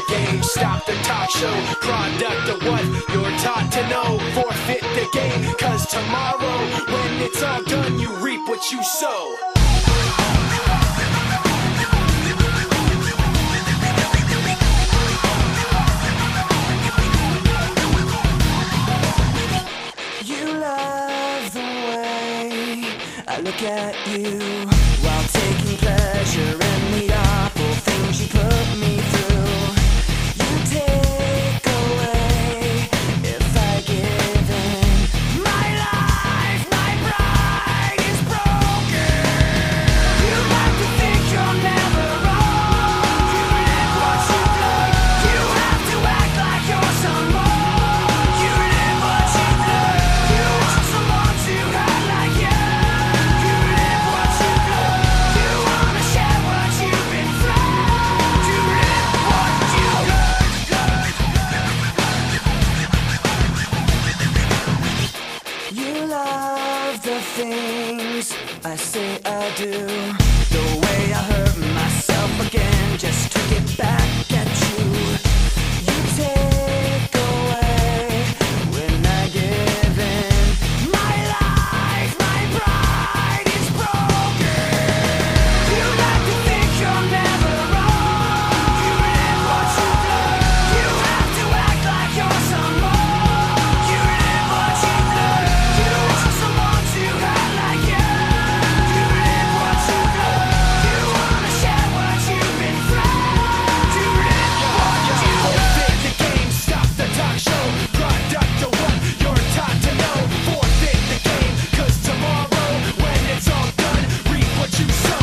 game. Stop the talk show, product of what you're taught to know. Forfeit the game, cause tomorrow, when it's all done, you reap what you sow. I look at you while taking pleasure in the awful things you put me through. You take away if I give in. My life, my pride is broken. You like to think you're never wrong. You live what you love. You have to act like you're someone. You live what you love. You want someone to act like you. The things I say I do, the way I hurt myself again, just